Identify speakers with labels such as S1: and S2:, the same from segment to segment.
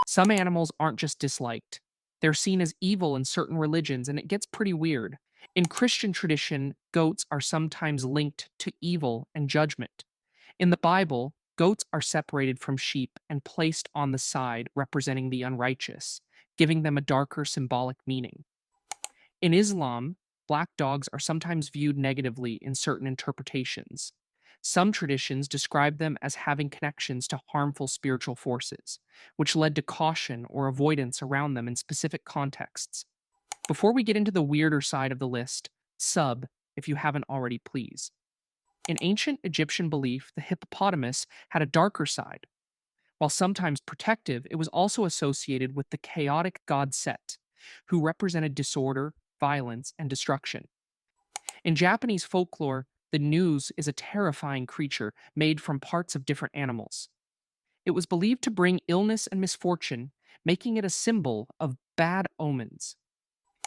S1: Some animals aren't just disliked, they're seen as evil in certain religions, and it gets pretty weird. In Christian tradition, goats are sometimes linked to evil and judgment. In the Bible, goats are separated from sheep and placed on the side representing the unrighteous, giving them a darker symbolic meaning. In Islam, black dogs are sometimes viewed negatively in certain interpretations. Some traditions describe them as having connections to harmful spiritual forces, which led to caution or avoidance around them in specific contexts. Before we get into the weirder side of the list, sub if you haven't already, please. In ancient Egyptian belief, the hippopotamus had a darker side. While sometimes protective, it was also associated with the chaotic god Set, who represented disorder, violence, and destruction. In Japanese folklore, the news is a terrifying creature made from parts of different animals. It was believed to bring illness and misfortune, making it a symbol of bad omens.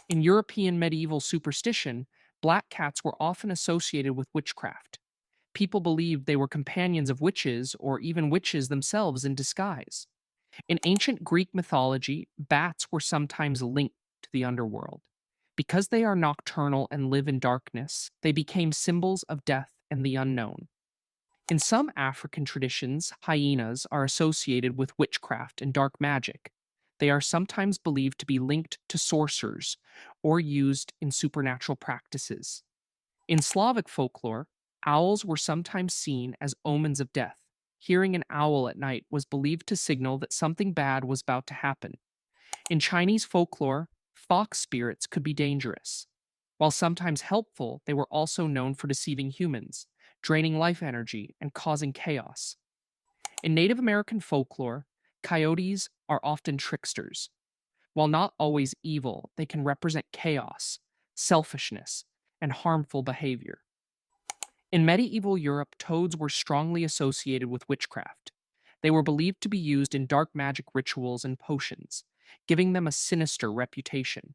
S1: In European medieval superstition, black cats were often associated with witchcraft. People believed they were companions of witches or even witches themselves in disguise. In ancient Greek mythology, bats were sometimes linked to the underworld. Because they are nocturnal and live in darkness, they became symbols of death and the unknown. In some African traditions, hyenas are associated with witchcraft and dark magic. They are sometimes believed to be linked to sorcerers or used in supernatural practices. In Slavic folklore, owls were sometimes seen as omens of death. Hearing an owl at night was believed to signal that something bad was about to happen. In Chinese folklore, fox spirits could be dangerous. While sometimes helpful, they were also known for deceiving humans, draining life energy, and causing chaos. In Native American folklore, coyotes are often tricksters. While not always evil, they can represent chaos, selfishness, and harmful behavior. In medieval Europe, toads were strongly associated with witchcraft. They were believed to be used in dark magic rituals and potions, giving them a sinister reputation.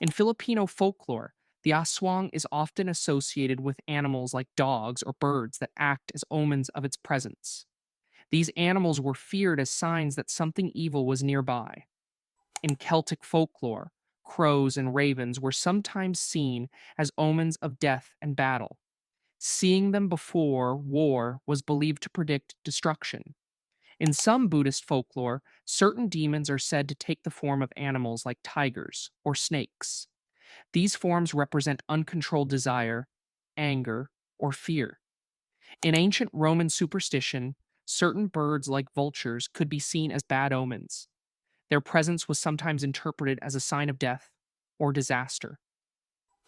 S1: In Filipino folklore, the aswang is often associated with animals like dogs or birds that act as omens of its presence. These animals were feared as signs that something evil was nearby. In Celtic folklore, crows and ravens were sometimes seen as omens of death and battle. Seeing them before war was believed to predict destruction. In some Buddhist folklore, certain demons are said to take the form of animals like tigers or snakes. These forms represent uncontrolled desire, anger, or fear. In ancient Roman superstition, certain birds like vultures could be seen as bad omens. Their presence was sometimes interpreted as a sign of death or disaster.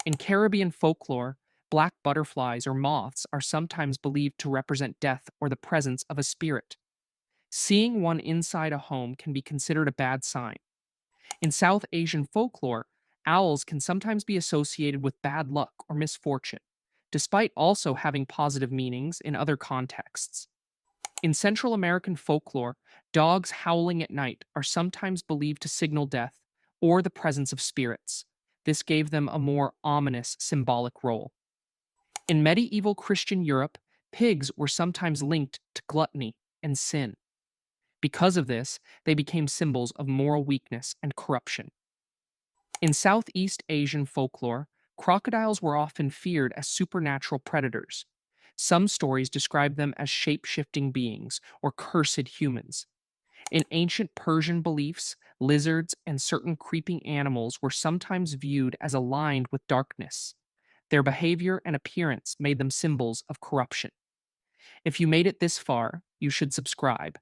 S1: In Caribbean folklore, black butterflies or moths are sometimes believed to represent death or the presence of a spirit. Seeing one inside a home can be considered a bad sign. In South Asian folklore, owls can sometimes be associated with bad luck or misfortune, despite also having positive meanings in other contexts. In Central American folklore, dogs howling at night are sometimes believed to signal death or the presence of spirits. This gave them a more ominous symbolic role. In medieval Christian Europe, pigs were sometimes linked to gluttony and sin. Because of this, they became symbols of moral weakness and corruption. In Southeast Asian folklore, crocodiles were often feared as supernatural predators. Some stories describe them as shape shifting beings or cursed humans. In ancient Persian beliefs, lizards and certain creeping animals were sometimes viewed as aligned with darkness. Their behavior and appearance made them symbols of corruption. If you made it this far, you should subscribe,